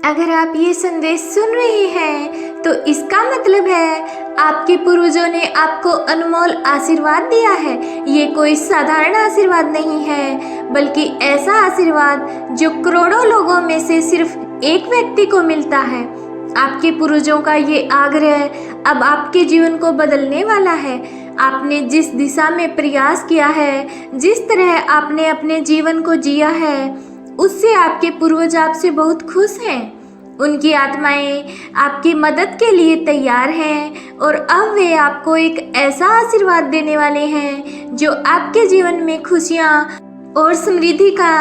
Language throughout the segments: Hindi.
अगर आप ये संदेश सुन रहे हैं तो इसका मतलब है आपके पूर्वजों ने आपको अनमोल आशीर्वाद दिया है। ये कोई साधारण आशीर्वाद नहीं है, बल्कि ऐसा आशीर्वाद जो करोड़ों लोगों में से सिर्फ एक व्यक्ति को मिलता है। आपके पूर्वजों का ये आग्रह अब आपके जीवन को बदलने वाला है। आपने जिस दिशा में प्रयास किया है, जिस तरह आपने अपने जीवन को जिया है, उससे आपके पूर्वज आपसे बहुत खुश हैं। उनकी आत्माएं आपकी मदद के लिए तैयार हैं और अब वे आपको एक ऐसा आशीर्वाद देने वाले हैं जो आपके जीवन में खुशियां और समृद्धि का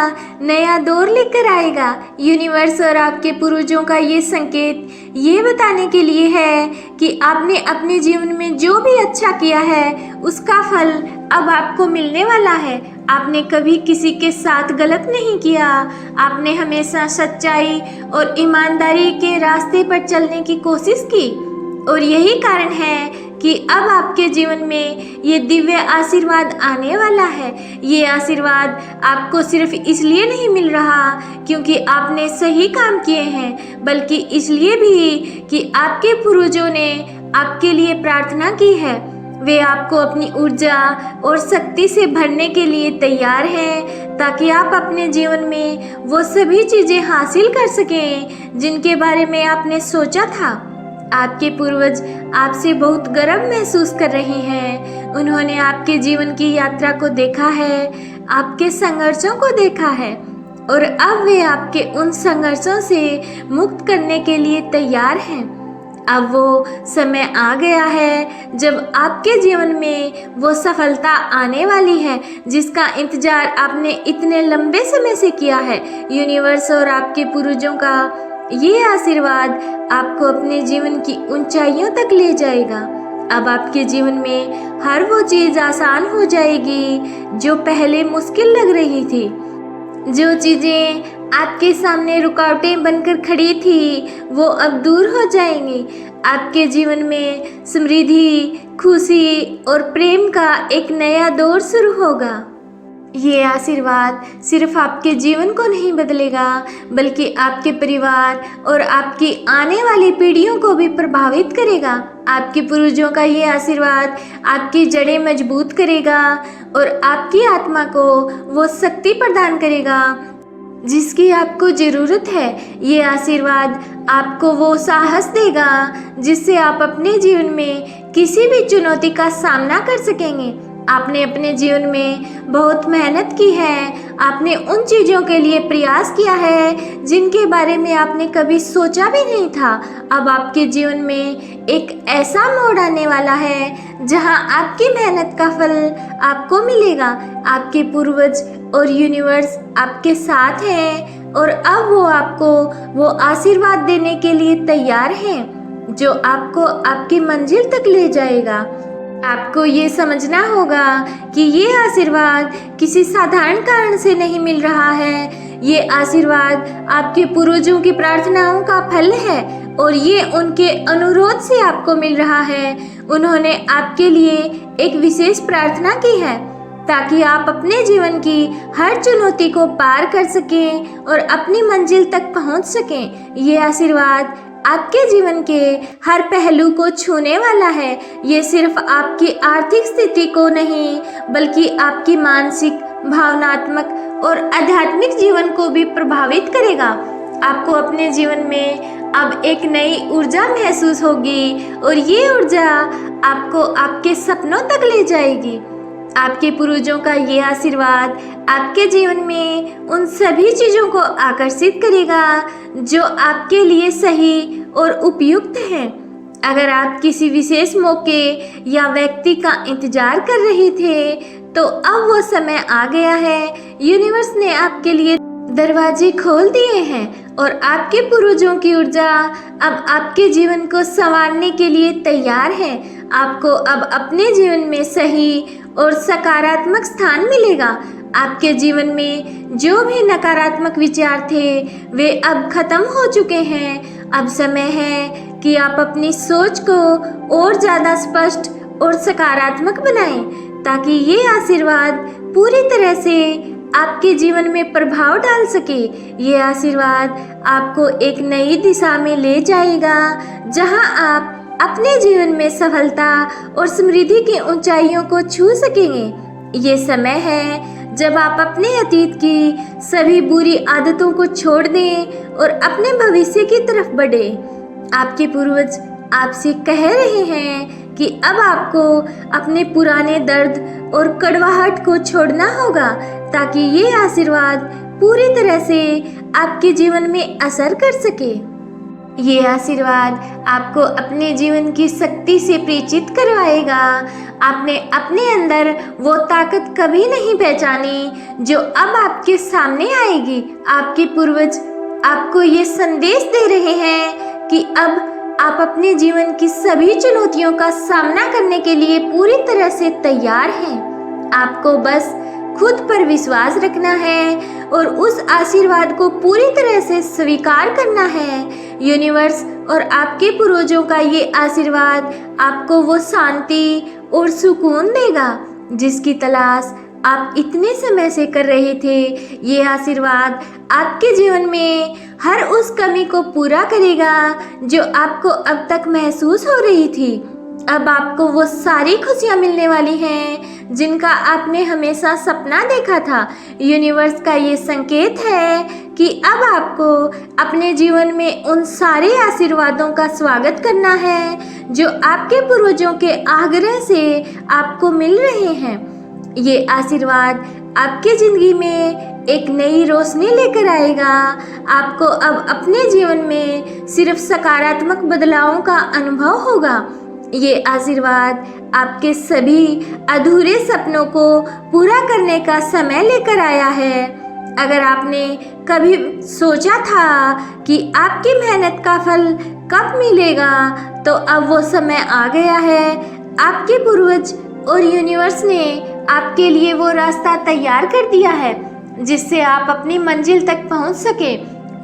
नया दौर लेकर आएगा। यूनिवर्स और आपके पूर्वजों का ये संकेत ये बताने के लिए है कि आपने अपने जीवन में जो भी अच्छा किया है उसका फल अब आपको मिलने वाला है। आपने कभी किसी के साथ गलत नहीं किया। आपने हमेशा सच्चाई और ईमानदारी के रास्ते पर चलने की कोशिश की और यही कारण है कि अब आपके जीवन में ये दिव्य आशीर्वाद आने वाला है। ये आशीर्वाद आपको सिर्फ इसलिए नहीं मिल रहा क्योंकि आपने सही काम किए हैं, बल्कि इसलिए भी कि आपके पूर्वजों ने आपके लिए प्रार्थना की है। वे आपको अपनी ऊर्जा और शक्ति से भरने के लिए तैयार हैं ताकि आप अपने जीवन में वो सभी चीज़ें हासिल कर सकें जिनके बारे में आपने सोचा था। आपके पूर्वज आपसे बहुत गर्व महसूस कर रहे हैं। उन्होंने आपके जीवन की यात्रा को देखा है, आपके संघर्षों को देखा है और अब वे आपके उन संघर्षों से मुक्त करने के लिए तैयार हैं। अब वो समय आ गया है जब आपके जीवन में वो सफलता आने वाली है जिसका इंतजार आपने इतने लंबे समय से किया है। यूनिवर्स और आपके पूर्वजों का ये आशीर्वाद आपको अपने जीवन की ऊंचाइयों तक ले जाएगा। अब आपके जीवन में हर वो चीज़ आसान हो जाएगी जो पहले मुश्किल लग रही थी। जो चीज़ें आपके सामने रुकावटें बनकर खड़ी थी वो अब दूर हो जाएंगी। आपके जीवन में समृद्धि, खुशी और प्रेम का एक नया दौर शुरू होगा। ये आशीर्वाद सिर्फ आपके जीवन को नहीं बदलेगा, बल्कि आपके परिवार और आपकी आने वाली पीढ़ियों को भी प्रभावित करेगा। आपके पूर्वजों का ये आशीर्वाद आपकी जड़ें मजबूत करेगा और आपकी आत्मा को वो शक्ति प्रदान करेगा जिसकी आपको ज़रूरत है। ये आशीर्वाद आपको वो साहस देगा जिससे आप अपने जीवन में किसी भी चुनौती का सामना कर सकेंगे। आपने अपने जीवन में बहुत मेहनत की है। आपने उन चीज़ों के लिए प्रयास किया है जिनके बारे में आपने कभी सोचा भी नहीं था। अब आपके जीवन में एक ऐसा मोड़ आने वाला है जहां आपकी मेहनत का फल आपको मिलेगा। आपके पूर्वज और यूनिवर्स आपके साथ हैं और अब वो आपको वो आशीर्वाद देने के लिए तैयार हैं जो आपको आपकी मंजिल तक ले जाएगा। आपको ये समझना होगा कि ये आशीर्वाद किसी साधारण कारण से नहीं मिल रहा है। ये आशीर्वाद आपके पूर्वजों की प्रार्थनाओं का फल है और ये उनके अनुरोध से आपको मिल रहा है। उन्होंने आपके लिए एक विशेष प्रार्थना की है ताकि आप अपने जीवन की हर चुनौती को पार कर सकें और अपनी मंजिल तक पहुंच सकें। ये आशीर्वाद आपके जीवन के हर पहलू को छूने वाला है। ये सिर्फ आपकी आर्थिक स्थिति को नहीं, बल्कि आपकी मानसिक, भावनात्मक और आध्यात्मिक जीवन को भी प्रभावित करेगा। आपको अपने जीवन में अब एक नई ऊर्जा महसूस होगी और ये ऊर्जा आपको आपके सपनों तक ले जाएगी। आपके पूर्वजों का ये आशीर्वाद आपके जीवन में उन सभी चीज़ों को आकर्षित करेगा जो आपके लिए सही और उपयुक्त हैं। अगर आप किसी विशेष मौके या व्यक्ति का इंतजार कर रहे थे तो अब वो समय आ गया है। यूनिवर्स ने आपके लिए दरवाजे खोल दिए हैं और आपके पूर्वजों की ऊर्जा अब आपके जीवन को संवारने के लिए तैयार है। आपको अब अपने जीवन में सही और सकारात्मक स्थान मिलेगा। आपके जीवन में जो भी नकारात्मक विचार थे वे अब खत्म हो चुके हैं। अब समय है कि आप अपनी सोच को और ज़्यादा स्पष्ट और सकारात्मक बनाएं ताकि ये आशीर्वाद पूरी तरह से आपके जीवन में प्रभाव डाल सके। ये आशीर्वाद आपको एक नई दिशा में ले जाएगा, जहां आप अपने जीवन में सफलता और समृद्धि की ऊंचाइयों को छू सकेंगे। ये समय है जब आप अपने अतीत की सभी बुरी आदतों को छोड़ दें और अपने भविष्य की तरफ बढ़े। आपके पूर्वज आपसे कह रहे हैं कि अब आपको अपने पुराने दर्द और कड़वाहट को छोड़ना होगा, ताकि ये आशीर्वाद पूरी तरह से आपके जीवन में असर कर सके। ये आशीर्वाद आपको अपने जीवन की शक्ति से परिचित करवाएगा। आपने अपने अंदर वो ताकत कभी नहीं पहचानी जो अब आपके सामने आएगी। आपके पूर्वज आपको ये संदेश दे रहे हैं कि अब आप अपने जीवन की सभी चुनौतियों का सामना करने के लिए पूरी तरह से तैयार हैं। आपको बस खुद पर विश्वास रखना है और उस आशीर्वाद को पूरी तरह से स्वीकार करना है। यूनिवर्स और आपके पूर्वजों का ये आशीर्वाद आपको वो शांति और सुकून देगा जिसकी तलाश आप इतने समय से कर रहे थे। ये आशीर्वाद आपके जीवन में हर उस कमी को पूरा करेगा जो आपको अब तक महसूस हो रही थी। अब आपको वो सारी खुशियाँ मिलने वाली हैं जिनका आपने हमेशा सपना देखा था। यूनिवर्स का ये संकेत है कि अब आपको अपने जीवन में उन सारे आशीर्वादों का स्वागत करना है जो आपके पूर्वजों के आग्रह से आपको मिल रहे हैं। ये आशीर्वाद आपके ज़िंदगी में एक नई रोशनी लेकर आएगा। आपको अब अपने जीवन में सिर्फ सकारात्मक बदलावों का अनुभव होगा। ये आशीर्वाद आपके सभी अधूरे सपनों को पूरा करने का समय लेकर आया है। अगर आपने कभी सोचा था कि आपकी मेहनत का फल कब मिलेगा, तो अब वो समय आ गया है। आपके पूर्वज और यूनिवर्स ने आपके लिए वो रास्ता तैयार कर दिया है जिससे आप अपनी मंजिल तक पहुंच सके।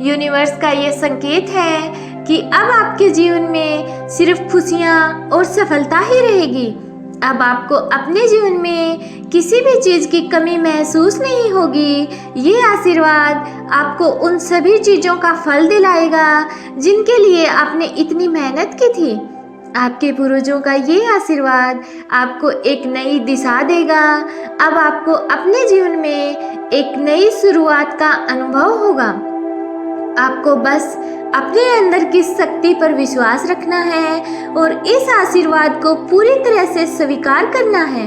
यूनिवर्स का ये संकेत है कि अब आपके जीवन में सिर्फ खुशियाँ और सफलता ही रहेगी। अब आपको अपने जीवन में किसी भी चीज़ की कमी महसूस नहीं होगी। ये आशीर्वाद आपको उन सभी चीज़ों का फल दिलाएगा जिनके लिए आपने इतनी मेहनत की थी। आपके पूर्वजों का ये आशीर्वाद आपको एक नई दिशा देगा। अब आपको अपने जीवन में एक नई शुरुआत का अनुभव होगा। आपको बस अपने अंदर की शक्ति पर विश्वास रखना है और इस आशीर्वाद को पूरी तरह से स्वीकार करना है।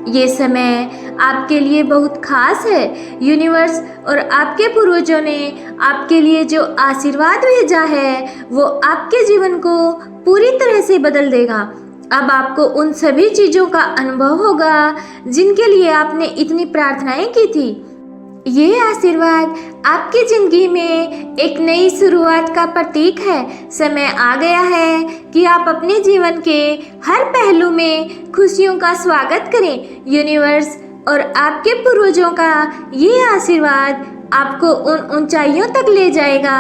ये समय आपके लिए बहुत खास है। यूनिवर्स और आपके पूर्वजों ने आपके लिए जो आशीर्वाद भेजा है वो आपके जीवन को पूरी तरह से बदल देगा। अब आपको उन सभी चीज़ों का अनुभव होगा जिनके लिए आपने इतनी प्रार्थनाएं की थी। ये आशीर्वाद आपकी ज़िंदगी में एक नई शुरुआत का प्रतीक है। समय आ गया है कि आप अपने जीवन के हर पहलू में खुशियों का स्वागत करें। यूनिवर्स और आपके पूर्वजों का ये आशीर्वाद आपको उन ऊंचाइयों तक ले जाएगा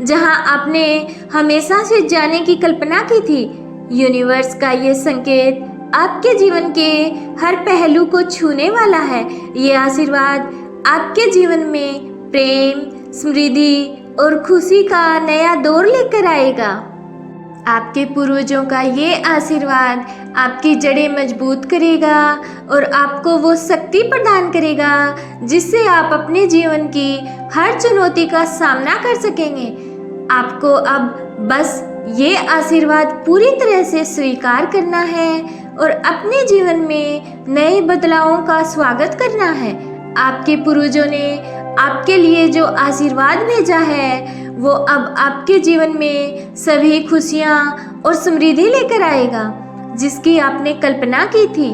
जहां आपने हमेशा से जाने की कल्पना की थी। यूनिवर्स का ये संकेत आपके जीवन के हर पहलू को छूने वाला है। ये आशीर्वाद आपके जीवन में प्रेम, समृद्धि और खुशी का नया दौर लेकर आएगा। आपके पूर्वजों का ये आशीर्वाद आपकी जड़ें मजबूत करेगा और आपको वो शक्ति प्रदान करेगा जिससे आप अपने जीवन की हर चुनौती का सामना कर सकेंगे। आपको अब बस ये आशीर्वाद पूरी तरह से स्वीकार करना है और अपने जीवन में नए बदलावों का स्वागत करना है। आपके पूर्वजों ने आपके लिए जो आशीर्वाद भेजा है वो अब आपके जीवन में सभी खुशियाँ और समृद्धि लेकर आएगा जिसकी आपने कल्पना की थी।